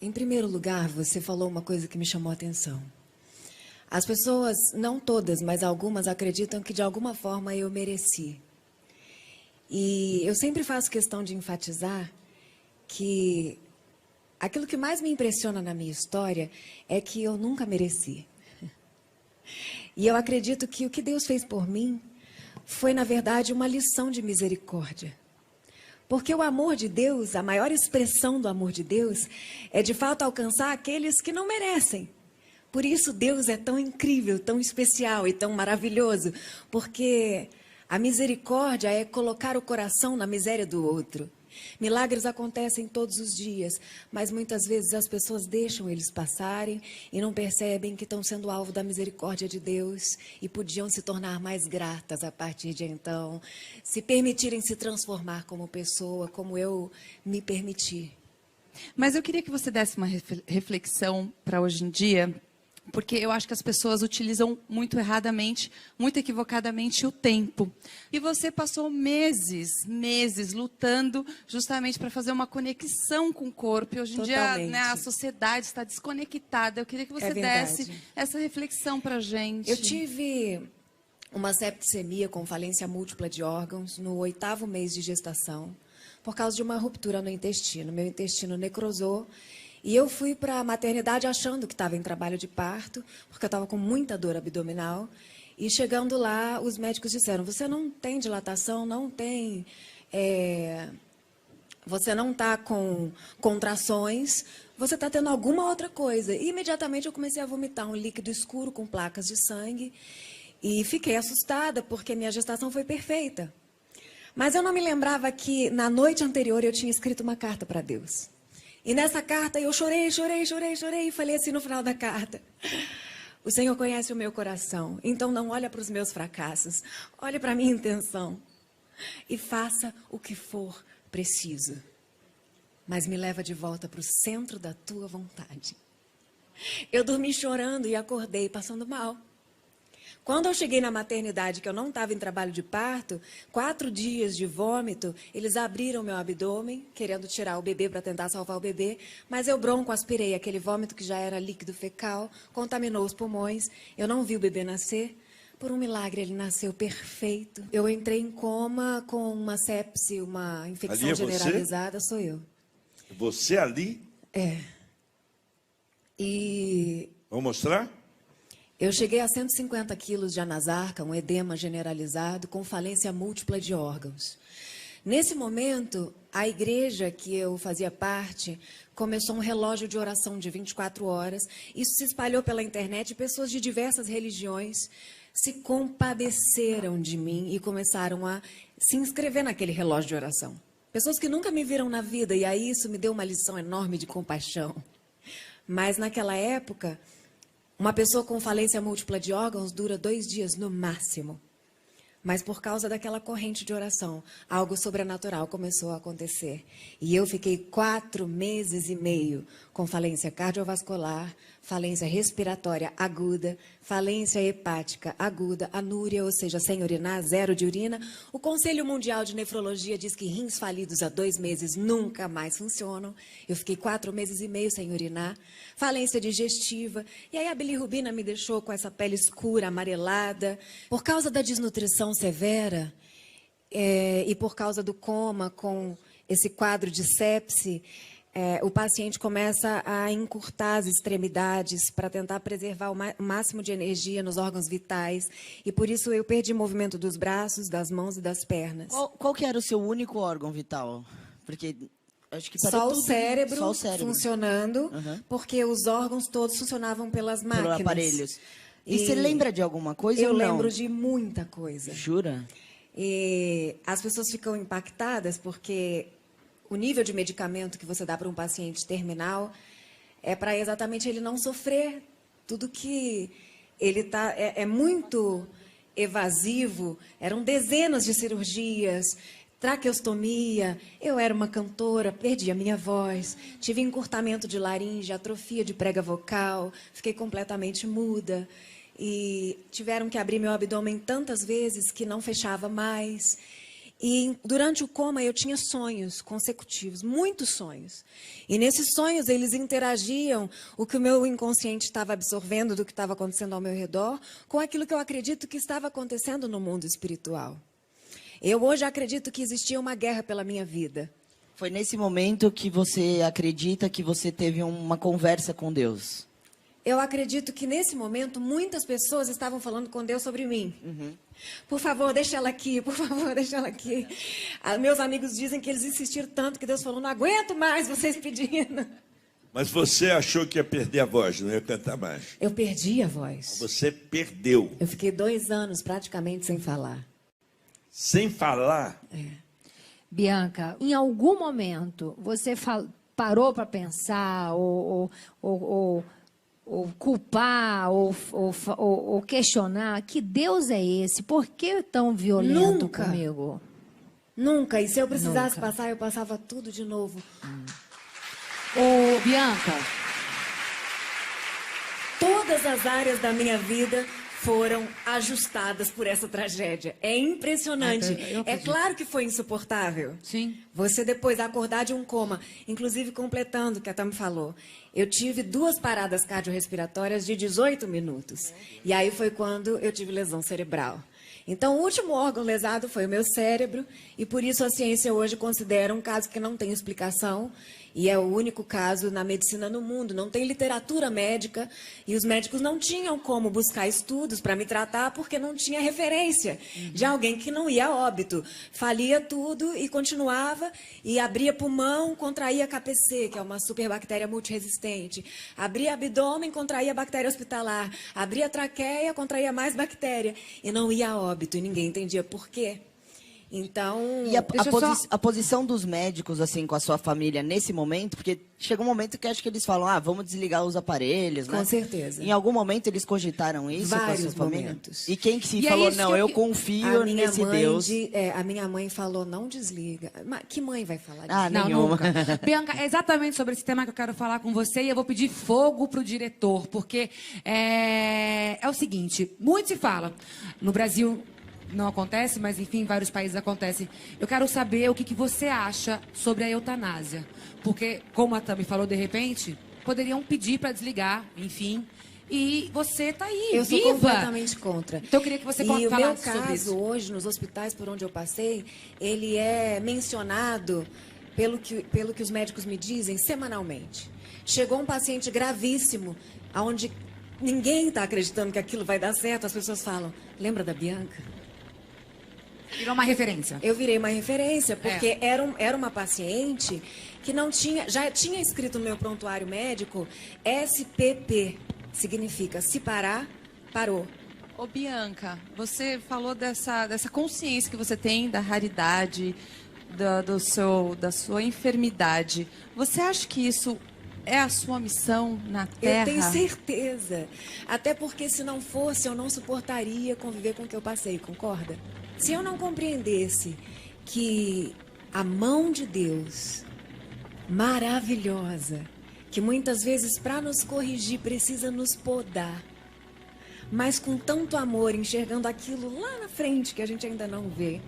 Em primeiro lugar, você falou uma coisa que me chamou a atenção. As pessoas, não todas, mas algumas, acreditam que de alguma forma eu mereci. E eu sempre faço questão de enfatizar que aquilo que mais me impressiona na minha história é que eu nunca mereci. E eu acredito que o que Deus fez por mim foi, na verdade, uma lição de misericórdia. Porque o amor de Deus, a maior expressão do amor de Deus, é de fato alcançar aqueles que não merecem. Por isso Deus é tão incrível, tão especial e tão maravilhoso, porque a misericórdia é colocar o coração na miséria do outro. Milagres acontecem todos os dias, mas muitas vezes as pessoas deixam eles passarem e não percebem que estão sendo alvo da misericórdia de Deus e podiam se tornar mais gratas a partir de então, se permitirem se transformar como pessoa, como eu me permiti. Mas eu queria que você desse uma reflexão para hoje em dia, porque eu acho que as pessoas utilizam muito erradamente, muito equivocadamente o tempo. E você passou meses lutando justamente para fazer uma conexão com o corpo. E hoje em dia, né, a sociedade está desconectada. Eu queria que você desse essa reflexão para a gente. Eu tive uma septicemia com falência múltipla de órgãos no 8º mês de gestação, por causa de uma ruptura no intestino. Meu intestino necrosou. E eu fui para a maternidade achando que estava em trabalho de parto, porque eu estava com muita dor abdominal. E chegando lá, os médicos disseram, você não tem dilatação, não tem... você não está com contrações, você está tendo alguma outra coisa. E imediatamente eu comecei a vomitar um líquido escuro com placas de sangue. E fiquei assustada, porque minha gestação foi perfeita. Mas eu não me lembrava que na noite anterior eu tinha escrito uma carta para Deus. E nessa carta eu chorei e falei assim no final da carta: o Senhor conhece o meu coração, então não olha para os meus fracassos, olhe para a minha intenção e faça o que for preciso. Mas me leva de volta para o centro da tua vontade. Eu dormi chorando e acordei passando mal. Quando eu cheguei na maternidade, que eu não estava em trabalho de parto, 4 dias de vômito, eles abriram meu abdômen, querendo tirar o bebê para tentar salvar o bebê, mas eu broncoaspirei aquele vômito que já era líquido fecal, contaminou os pulmões, eu não vi o bebê nascer. Por um milagre, ele nasceu perfeito. Eu entrei em coma com uma sepse, uma infecção generalizada, sou eu. Você ali? É. E... Vamos mostrar? Eu cheguei a 150 quilos de anasarca, um edema generalizado, com falência múltipla de órgãos. Nesse momento, a igreja que eu fazia parte começou um relógio de oração de 24 horas. Isso se espalhou pela internet e pessoas de diversas religiões se compadeceram de mim e começaram a se inscrever naquele relógio de oração. Pessoas que nunca me viram na vida, e aí isso me deu uma lição enorme de compaixão. Mas naquela época... uma pessoa com falência múltipla de órgãos dura 2 dias no máximo. Mas por causa daquela corrente de oração, algo sobrenatural começou a acontecer. E eu fiquei 4 meses e meio com falência cardiovascular, falência respiratória aguda, falência hepática aguda, anúria, ou seja, sem urinar, 0 de urina. O Conselho Mundial de Nefrologia diz que rins falidos há 2 meses nunca mais funcionam. Eu fiquei 4 meses e meio sem urinar, falência digestiva. E aí a bilirrubina me deixou com essa pele escura, amarelada. Por causa da desnutrição severa e por causa do coma com esse quadro de sepse, o paciente começa a encurtar as extremidades para tentar preservar o máximo de energia nos órgãos vitais. E por isso eu perdi movimento dos braços, das mãos e das pernas. Qual que era o seu único órgão vital? Porque acho que só o cérebro funcionando, porque os órgãos todos funcionavam pelas máquinas. Pelos aparelhos. E você lembra de alguma coisa ou não? Eu lembro de muita coisa. Jura? E as pessoas ficam impactadas porque o nível de medicamento que você dá para um paciente terminal é para exatamente ele não sofrer. Tudo que ele tá é muito evasivo. Eram dezenas de cirurgias, traqueostomia. Eu era uma cantora, perdi a minha voz, tive encurtamento de laringe, atrofia de prega vocal, fiquei completamente muda. E tiveram que abrir meu abdômen tantas vezes que não fechava mais. E durante o coma eu tinha sonhos consecutivos, muitos sonhos. E nesses sonhos eles interagiam o que o meu inconsciente estava absorvendo do que estava acontecendo ao meu redor com aquilo que eu acredito que estava acontecendo no mundo espiritual. Eu hoje acredito que existia uma guerra pela minha vida. Foi nesse momento que você acredita que você teve uma conversa com Deus? Eu acredito que nesse momento muitas pessoas estavam falando com Deus sobre mim. Por favor, deixa ela aqui, por favor, deixa ela aqui. Meus amigos dizem que eles insistiram tanto que Deus falou, não aguento mais vocês pedindo. Mas você achou que ia perder a voz, não ia cantar mais. Eu perdi a voz. Você perdeu. Eu fiquei 2 anos praticamente sem falar. Sem falar. Bianca, em algum momento você parou para pensar ou culpar ou questionar que Deus é esse? Por que tão violento Nunca. comigo? Nunca. E se eu precisasse Nunca. passar, eu passava tudo de novo. Ô, Bianca, Todas as áreas da minha vida foram ajustadas por essa tragédia. É impressionante. Eu É acredito. claro que foi insuportável. Sim. Você depois acordar de um coma, inclusive completando o que a Tami falou. Eu tive 2 paradas cardiorrespiratórias de 18 minutos. E aí foi quando eu tive lesão cerebral. Então, o último órgão lesado foi o meu cérebro, e por isso a ciência hoje considera um caso que não tem explicação, e é o único caso na medicina no mundo. Não tem literatura médica, e os médicos não tinham como buscar estudos para me tratar, porque não tinha referência de alguém que não ia a óbito. Falia tudo e continuava, e abria pulmão, contraía KPC, que é uma superbactéria multiresistente. Abria abdômen, contraía bactéria hospitalar. Abria traqueia, contraía mais bactéria. E não ia a óbito, e ninguém entendia por quê. Então, E Deixa eu só- a posição dos médicos, assim, com a sua família nesse momento, porque chega um momento que acho que eles falam, vamos desligar os aparelhos, né? Com certeza. Em algum momento eles cogitaram isso com a sua Vários família? momentos. E quem que se E é falou, isso não, que eu eu que- confio a minha nesse mãe Deus. a minha mãe falou, não desliga. Mas que mãe vai falar disso? Ah, Não, nenhuma. nunca. Bianca, é exatamente sobre esse tema que eu quero falar com você e eu vou pedir fogo pro diretor, porque é o seguinte, muito se fala, no Brasil não acontece, mas enfim, em vários países acontece. Eu quero saber o que você acha sobre a eutanásia, porque, como a Tami falou, de repente, poderiam pedir para desligar, enfim, e você tá aí, Eu sou viva! completamente contra. Então eu queria que você E o meu falasse sobre caso isso. hoje, nos hospitais por onde eu passei, ele é mencionado, pelo que os médicos me dizem, semanalmente. Chegou um paciente gravíssimo, onde ninguém está acreditando que aquilo vai dar certo, as pessoas falam, lembra da Bianca? Virou uma referência. Eu virei uma referência, porque era uma paciente que não tinha, já tinha escrito no meu prontuário médico SPP, significa se parar, parou. Ô, Bianca, você falou dessa consciência que você tem da raridade, da sua enfermidade. Você acha que isso é a sua missão na Terra? Eu tenho certeza. Até porque se não fosse, eu não suportaria conviver com o que eu passei, concorda? Se eu não compreendesse que a mão de Deus, maravilhosa, que muitas vezes para nos corrigir precisa nos podar, mas com tanto amor, enxergando aquilo lá na frente que a gente ainda não vê,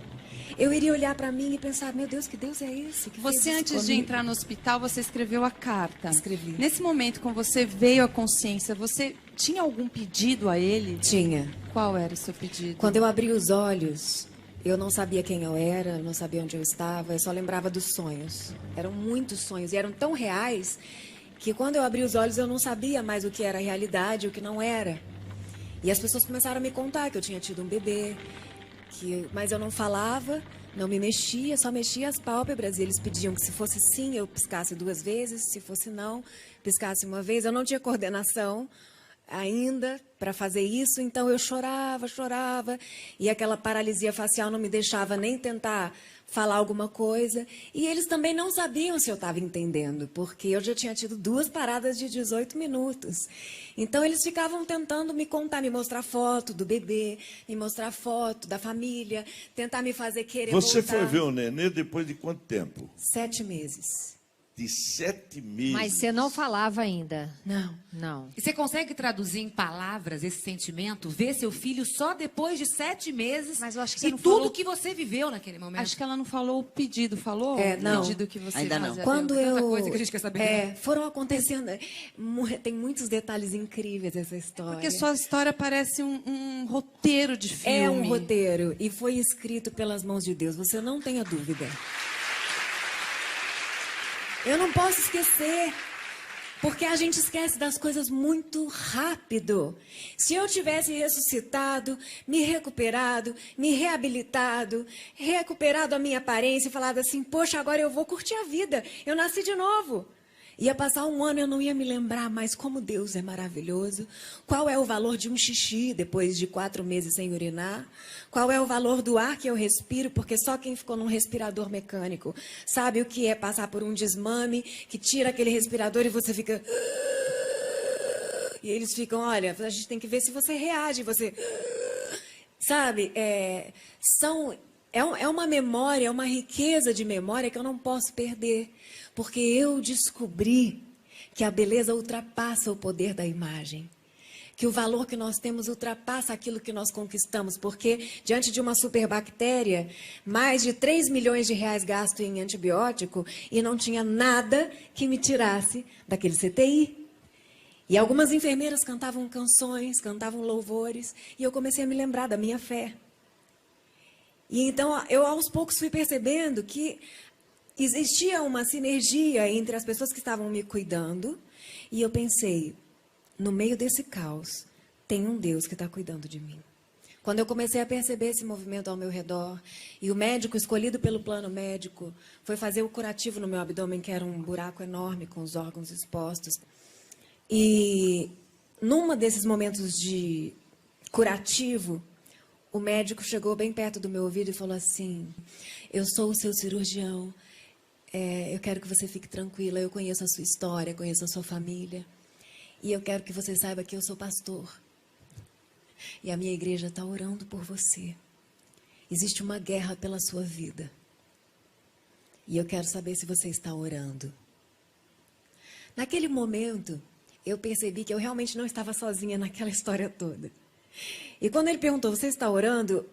eu iria olhar para mim e pensar, meu Deus, que Deus é esse? Que fez Você, isso antes de comigo? entrar no hospital, você escreveu a carta. Escrevi. Nesse momento, quando você veio à consciência, você tinha algum pedido a ele? Tinha. Qual era o seu pedido? Quando eu abri os olhos, eu não sabia quem eu era, não sabia onde eu estava, eu só lembrava dos sonhos. Eram muitos sonhos e eram tão reais que quando eu abri os olhos eu não sabia mais o que era realidade e o que não era. E as pessoas começaram a me contar que eu tinha tido um bebê, mas eu não falava, não me mexia, só mexia as pálpebras. E eles pediam que se fosse sim, eu piscasse 2 vezes, se fosse não, piscasse 1 vez. Eu não tinha coordenação ainda para fazer isso, então eu chorava, e aquela paralisia facial não me deixava nem tentar falar alguma coisa, e eles também não sabiam se eu estava entendendo, porque eu já tinha tido 2 paradas de 18 minutos. Então eles ficavam tentando me contar, me mostrar foto do bebê, me mostrar foto da família, tentar me fazer querer Você voltar. foi ver o nenê depois de quanto tempo? 7 meses. de 7 meses. Mas você não falava ainda. Não. Não. E você consegue traduzir em palavras esse sentimento? Ver seu filho só depois de 7 meses Mas eu acho que você e não tudo falou- que você viveu naquele momento? Acho que ela não falou o pedido, falou? É, não. O pedido que você Ainda não. fazia. Quando Tanta eu coisa que a gente quer saber. foram acontecendo, tem muitos detalhes incríveis essa história. Porque sua história parece um roteiro de filme. É um roteiro e foi escrito pelas mãos de Deus, você não tenha dúvida. Eu não posso esquecer, porque a gente esquece das coisas muito rápido. Se eu tivesse ressuscitado, me recuperado, me reabilitado, recuperado a minha aparência e falado assim, poxa, agora eu vou curtir a vida, eu nasci de novo. Ia passar um ano e eu não ia me lembrar mais como Deus é maravilhoso. Qual é o valor de um xixi depois de 4 meses sem urinar? Qual é o valor do ar que eu respiro? Porque só quem ficou num respirador mecânico sabe o que é passar por um desmame, que tira aquele respirador e você fica... E eles ficam, olha, a gente tem que ver se você reage, você... Sabe, é uma memória, é uma riqueza de memória que eu não posso perder. Porque eu descobri que a beleza ultrapassa o poder da imagem. Que o valor que nós temos ultrapassa aquilo que nós conquistamos. Porque, diante de uma superbactéria, mais de 3 milhões de reais gasto em antibiótico e não tinha nada que me tirasse daquele CTI. E algumas enfermeiras cantavam canções, cantavam louvores, e eu comecei a me lembrar da minha fé. E então, eu aos poucos fui percebendo que existia uma sinergia entre as pessoas que estavam me cuidando, e eu pensei, no meio desse caos, tem um Deus que está cuidando de mim. Quando eu comecei a perceber esse movimento ao meu redor, e o médico escolhido pelo plano médico foi fazer o curativo no meu abdômen, que era um buraco enorme com os órgãos expostos. E num desses momentos de curativo, o médico chegou bem perto do meu ouvido e falou assim, eu sou o seu cirurgião, eu quero que você fique tranquila, eu conheço a sua história, conheço a sua família, e eu quero que você saiba que eu sou pastor. E a minha igreja está orando por você. Existe uma guerra pela sua vida. E eu quero saber se você está orando. Naquele momento, eu percebi que eu realmente não estava sozinha naquela história toda. E quando ele perguntou, você está orando?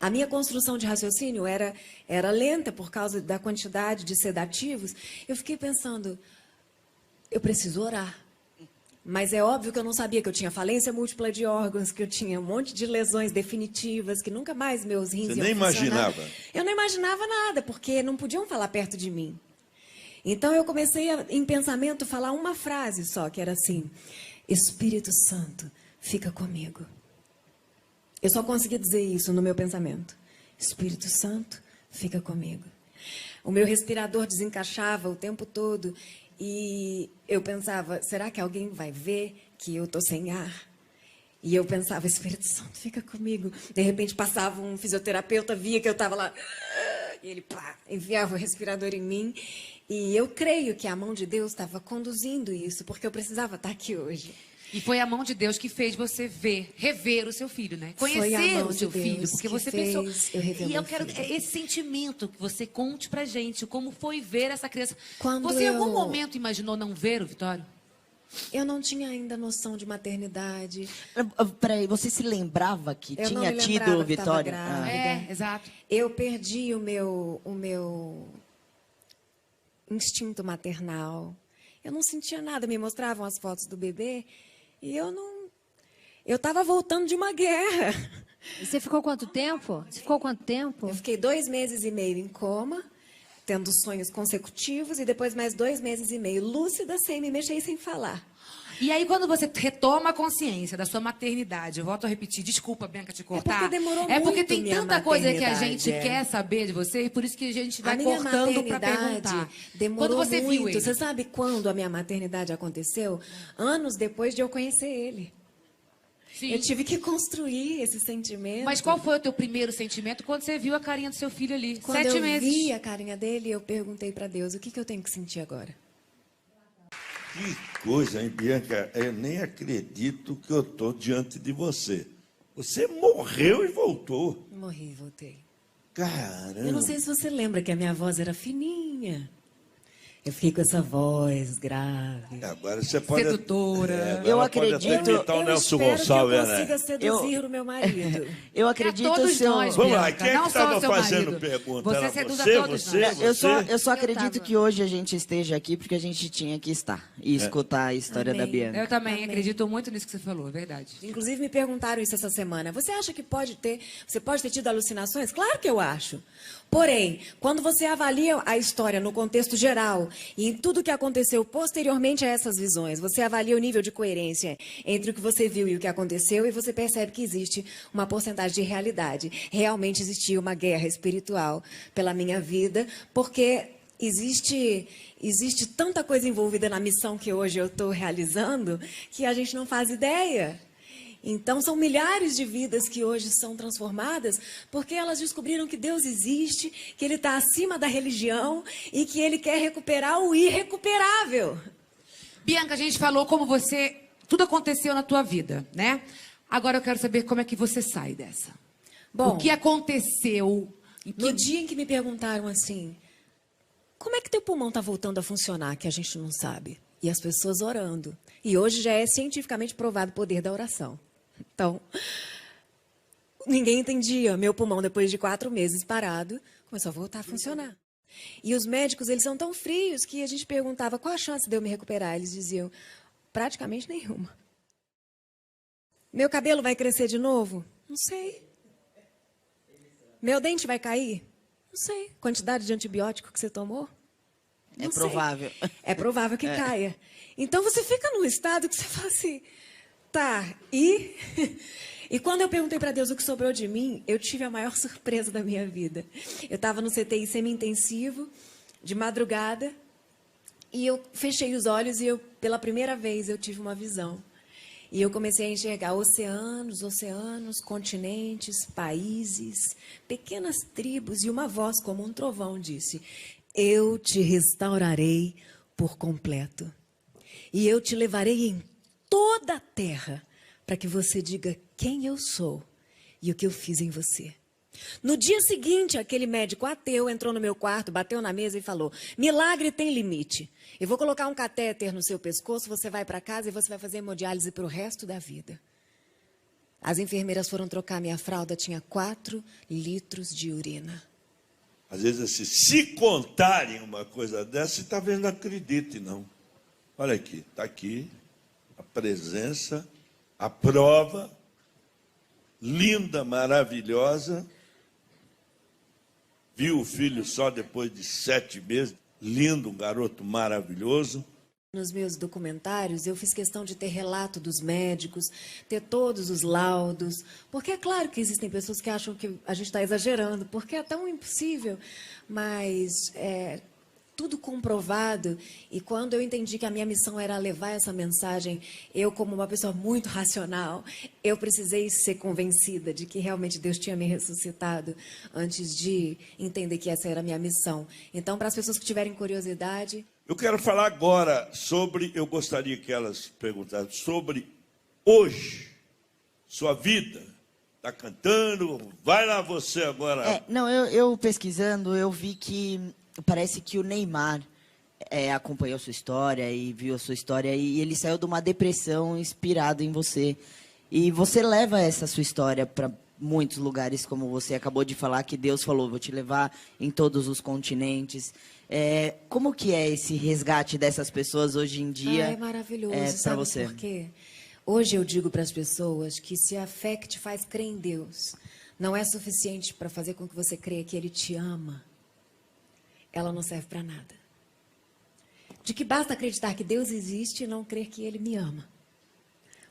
A minha construção de raciocínio era lenta por causa da quantidade de sedativos. Eu fiquei pensando, eu preciso orar. Mas é óbvio que eu não sabia que eu tinha falência múltipla de órgãos, que eu tinha um monte de lesões definitivas, que nunca mais meus rins Você iam nem funcionar. imaginava? Eu não imaginava nada, porque não podiam falar perto de mim. Então eu comecei, em pensamento, a falar uma frase só, que era assim, Espírito Santo, fica comigo. Eu só consegui dizer isso no meu pensamento. Espírito Santo, fica comigo. O meu respirador desencaixava o tempo todo e eu pensava, será que alguém vai ver que eu estou sem ar? E eu pensava, Espírito Santo, fica comigo. De repente passava um fisioterapeuta, via que eu estava lá, e ele enviava o respirador em mim. E eu creio que a mão de Deus estava conduzindo isso, porque eu precisava estar aqui hoje. E foi a mão de Deus que fez você rever o seu filho, né? Foi a Conhecer mão o seu de Deus filho, porque que você fez pensou. eu rever E meu eu quero filho. esse sentimento que você conte pra gente, como foi ver essa criança. Quando Você em algum eu- momento imaginou não ver o Vitório? Eu não tinha ainda noção de maternidade. Peraí, você se lembrava que Eu não tinha me tido lembrava que estava Vitória? grávida. É, exato. Eu perdi o meu instinto maternal. Eu não sentia nada. Me mostravam as fotos do bebê e eu não... Eu estava voltando de uma guerra. E você ficou quanto tempo? Você ficou quanto tempo? Eu fiquei 2 meses e meio em coma, tendo sonhos consecutivos, e depois mais 2 meses e meio lúcida, sem me mexer e sem falar. E aí, quando você retoma a consciência da sua maternidade, eu volto a repetir, desculpa, Bianca, te cortar. porque demorou É porque muito tem minha tanta coisa que a gente maternidade, quer saber de você, e por isso que a gente vai A minha cortando pra maternidade perguntar. demorou Quando você muito. viu ele? Você sabe quando a minha maternidade aconteceu? Anos depois de eu conhecer ele. Sim. Eu tive que construir esse sentimento. Mas qual foi o teu primeiro sentimento quando você viu a carinha do seu filho ali? Quando 7 eu meses. vi a carinha dele, eu perguntei para Deus, o que eu tenho que sentir agora? Que coisa, hein, Bianca? Eu nem acredito que eu estou diante de você. Você morreu e voltou. Morri e voltei. Caramba. Eu não sei se você lembra que a minha voz era fininha. Eu fiquei com essa voz grave. Agora você pode... Sedutora. Eu ela pode acredito- até imitar o Nelson Gonçalves, que eu né? consiga seduzir o meu marido. Eu acredito todos seu... nós, Vamos lá, Bianca, quem é não que só estava o seu fazendo marido. pergunta? Você Era seduz a você, todos você, nós. Eu só acredito tava. que hoje a gente esteja aqui porque a gente tinha que estar e escutar a história Amém. da Bianca. Eu também Amém. acredito muito nisso que você falou, é verdade. Inclusive, me perguntaram isso essa semana. Você acha que você pode ter tido alucinações? Claro que eu acho. Porém, quando você avalia a história no contexto geral e em tudo que aconteceu posteriormente a essas visões, você avalia o nível de coerência entre o que você viu e o que aconteceu e você percebe que existe uma porcentagem de realidade. Realmente existia uma guerra espiritual pela minha vida, porque existe tanta coisa envolvida na missão que hoje eu estou realizando que a gente não faz ideia. Então, são milhares de vidas que hoje são transformadas porque elas descobriram que Deus existe, que Ele está acima da religião e que Ele quer recuperar o irrecuperável. Bianca, a gente falou como tudo aconteceu na tua vida, né? Agora eu quero saber como é que você sai dessa. Bom, O que aconteceu? no dia em que me perguntaram assim, como é que teu pulmão está voltando a funcionar, que a gente não sabe? E as pessoas orando. E hoje já é cientificamente provado o poder da oração. Então, ninguém entendia. Meu pulmão, depois de 4 meses parado, começou a voltar a funcionar. E os médicos, eles são tão frios que a gente perguntava qual a chance de eu me recuperar. Eles diziam, praticamente nenhuma. Meu cabelo vai crescer de novo? Não sei. Meu dente vai cair? Não sei. Quantidade de antibiótico que você tomou? Não sei. provável. É provável que caia. Então você fica num estado que você fala assim, tá, e... E quando eu perguntei para Deus o que sobrou de mim, eu tive a maior surpresa da minha vida. Eu estava no CTI semi-intensivo, de madrugada, e eu fechei os olhos e pela primeira vez eu tive uma visão. E eu comecei a enxergar oceanos, continentes, países, pequenas tribos, e uma voz como um trovão disse, eu te restaurarei por completo. E eu te levarei em toda a terra, para que você diga quem eu sou e o que eu fiz em você. No dia seguinte, aquele médico ateu entrou no meu quarto, bateu na mesa e falou, milagre tem limite. Eu vou colocar um catéter no seu pescoço, você vai para casa e você vai fazer hemodiálise para o resto da vida. As enfermeiras foram trocar minha fralda, tinha 4 litros de urina. Às vezes, assim, se contarem uma coisa dessa, você talvez não acredite, não. Olha aqui, está aqui a presença, a prova, linda, maravilhosa. Viu o filho só depois de 7 meses, lindo, um garoto maravilhoso. Nos meus documentários, eu fiz questão de ter relato dos médicos, ter todos os laudos, porque é claro que existem pessoas que acham que a gente está exagerando, porque é tão impossível, mas tudo comprovado. E quando eu entendi que a minha missão era levar essa mensagem, eu, como uma pessoa muito racional, eu precisei ser convencida de que realmente Deus tinha me ressuscitado antes de entender que essa era a minha missão. Então, para as pessoas que tiverem curiosidade... Eu quero falar agora sobre, eu gostaria que elas perguntassem sobre hoje, sua vida. Está cantando? Vai lá você agora. Não, eu pesquisando, eu vi que parece que o Neymar acompanhou sua história e viu a sua história e ele saiu de uma depressão inspirado em você. E você leva essa sua história para muitos lugares, como você acabou de falar, que Deus falou, vou te levar em todos os continentes. Como que é esse resgate dessas pessoas hoje em dia? É maravilhoso, para sabe você? por quê? Hoje eu digo para as pessoas que se a fé que te faz crer em Deus não é suficiente para fazer com que você creia que Ele te ama, ela não serve para nada. De que basta acreditar que Deus existe e não crer que Ele me ama.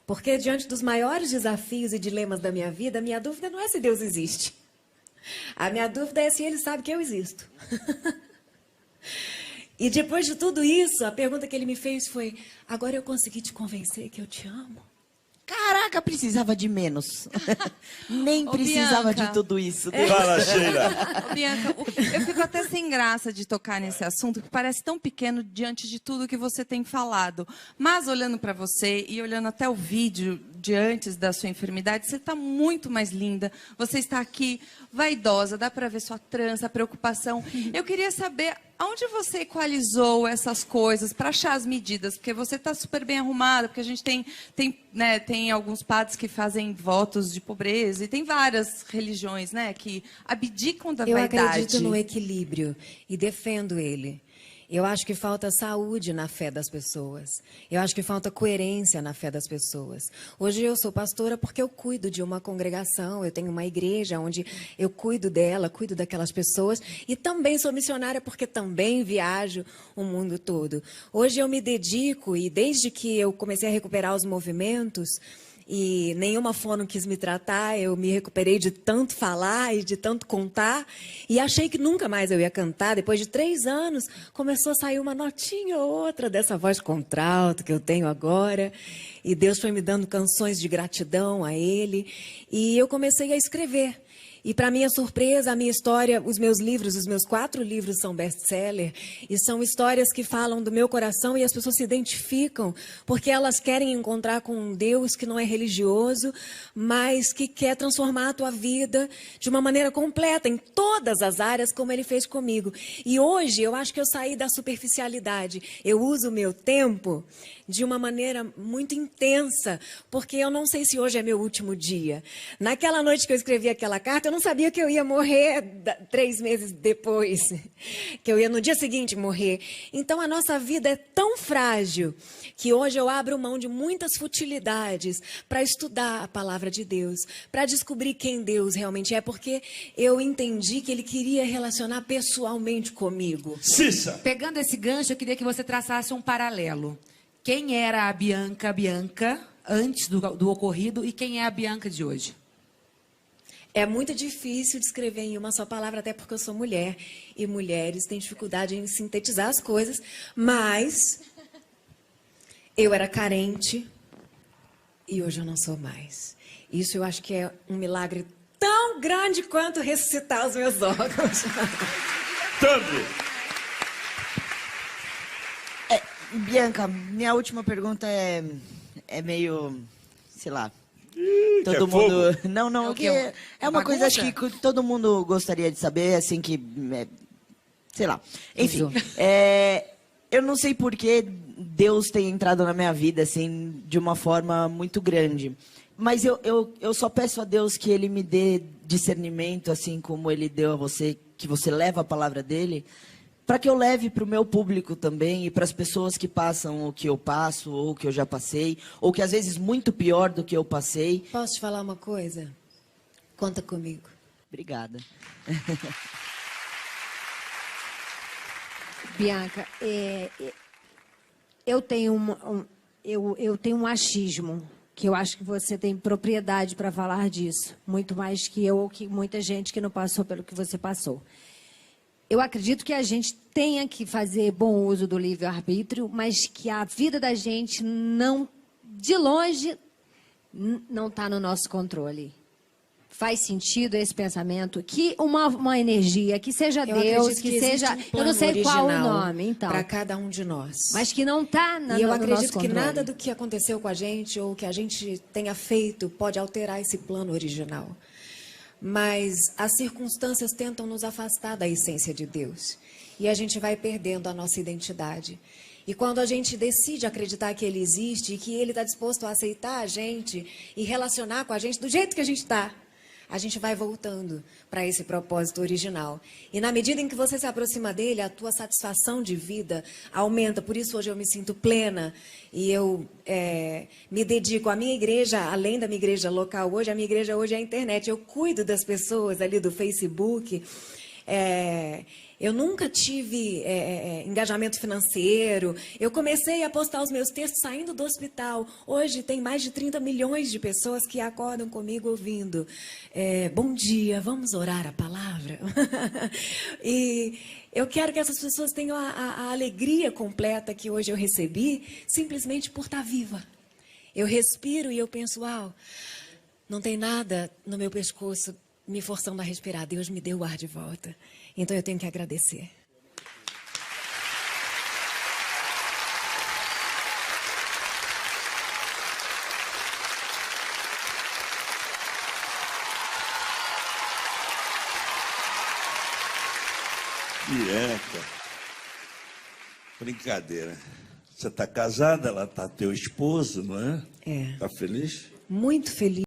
Porque diante dos maiores desafios e dilemas da minha vida, a minha dúvida não é se Deus existe. A minha dúvida é se Ele sabe que eu existo. E depois de tudo isso, a pergunta que Ele me fez foi, agora eu consegui te convencer que eu te amo? Caraca, precisava de menos. Nem precisava Bianca. de tudo isso. Fala, Sheila. Ô, Bianca, eu fico até sem graça de tocar nesse assunto, que parece tão pequeno diante de tudo que você tem falado. Mas olhando para você e olhando até o vídeo de antes da sua enfermidade, você está muito mais linda. Você está aqui vaidosa, dá para ver sua trança, preocupação. Eu queria saber Aonde você equalizou essas coisas para achar as medidas? Porque você está super bem arrumada, porque a gente tem alguns padres que fazem votos de pobreza, e tem várias religiões, né, que abdicam da Eu vaidade. acredito no equilíbrio e defendo ele. Eu acho que falta saúde na fé das pessoas. Eu acho que falta coerência na fé das pessoas. Hoje eu sou pastora porque eu cuido de uma congregação, eu tenho uma igreja onde eu cuido dela, cuido daquelas pessoas. E também sou missionária porque também viajo o mundo todo. Hoje eu me dedico, e desde que eu comecei a recuperar os movimentos, e nenhuma fono quis me tratar, eu me recuperei de tanto falar e de tanto contar, e achei que nunca mais eu ia cantar. Depois de 3 anos, começou a sair uma notinha ou outra dessa voz contralto que eu tenho agora, e Deus foi me dando canções de gratidão a Ele, e eu comecei a escrever. E, para minha surpresa, a minha história, os meus livros, os meus 4 livros são best-seller. E são histórias que falam do meu coração e as pessoas se identificam, porque elas querem encontrar com um Deus que não é religioso, mas que quer transformar a tua vida de uma maneira completa, em todas as áreas, como Ele fez comigo. E hoje, eu acho que eu saí da superficialidade. Eu uso o meu tempo de uma maneira muito intensa, porque eu não sei se hoje é meu último dia. Naquela noite que eu escrevi aquela carta, eu não sabia que eu ia morrer 3 meses depois, que eu ia no dia seguinte morrer. Então a nossa vida é tão frágil que hoje eu abro mão de muitas futilidades para estudar a palavra de Deus, para descobrir quem Deus realmente é, porque eu entendi que Ele queria relacionar pessoalmente comigo. Cissa! Pegando esse gancho, eu queria que você traçasse um paralelo. Quem era a Bianca antes do ocorrido e quem é a Bianca de hoje? É muito difícil descrever em uma só palavra, até porque eu sou mulher. E mulheres têm dificuldade em sintetizar as coisas. Mas eu era carente e hoje eu não sou mais. Isso eu acho que é um milagre tão grande quanto ressuscitar os meus órgãos. Thumb! Bianca, minha última pergunta é meio, sei lá, Quer todo mundo... fogo? Não, É o que quê? é uma coisa Bagunça? acho que todo mundo gostaria de saber, assim, que, sei lá. Enfim, eu não sei por que Deus tem entrado na minha vida, assim, de uma forma muito grande. Mas eu só peço a Deus que Ele me dê discernimento, assim como Ele deu a você, que você leva a palavra dEle, para que eu leve para o meu público também e para as pessoas que passam o que eu passo, ou o que eu já passei, ou que às vezes muito pior do que eu passei. Posso te falar uma coisa? Conta comigo. Obrigada. Bianca, eu tenho eu tenho um achismo, que eu acho que você tem propriedade para falar disso, muito mais que eu ou que muita gente que não passou pelo que você passou. Eu acredito que a gente tenha que fazer bom uso do livre-arbítrio, mas que a vida da gente não, de longe, não está no nosso controle. Faz sentido esse pensamento? Que uma energia, que seja Eu Deus, acredito que existe seja... um eu plano não sei qual o original nome, então. para cada um de nós. Mas que não está E eu no nosso acredito que controle. nada do que aconteceu com a gente ou que a gente tenha feito pode alterar esse plano original. Mas as circunstâncias tentam nos afastar da essência de Deus. E a gente vai perdendo a nossa identidade. E quando a gente decide acreditar que Ele existe e que Ele está disposto a aceitar a gente e relacionar com a gente do jeito que a gente está, a gente vai voltando para esse propósito original. E na medida em que você se aproxima dele, a tua satisfação de vida aumenta. Por isso hoje eu me sinto plena e eu me dedico à minha igreja, além da minha igreja local hoje, a minha igreja hoje é a internet. Eu cuido das pessoas ali do Facebook. Eu nunca tive engajamento financeiro. Eu comecei a postar os meus textos saindo do hospital. Hoje tem mais de 30 milhões de pessoas que acordam comigo ouvindo. Bom dia, vamos orar a palavra? E eu quero que essas pessoas tenham a alegria completa que hoje eu recebi, simplesmente por estar viva. Eu respiro e eu penso, uau, não tem nada no meu pescoço me forçando a respirar. Deus me deu o ar de volta. Então eu tenho que agradecer. Bianca, Brincadeira. Você está casada, ela está teu esposo, não é? É. Está feliz? Muito feliz.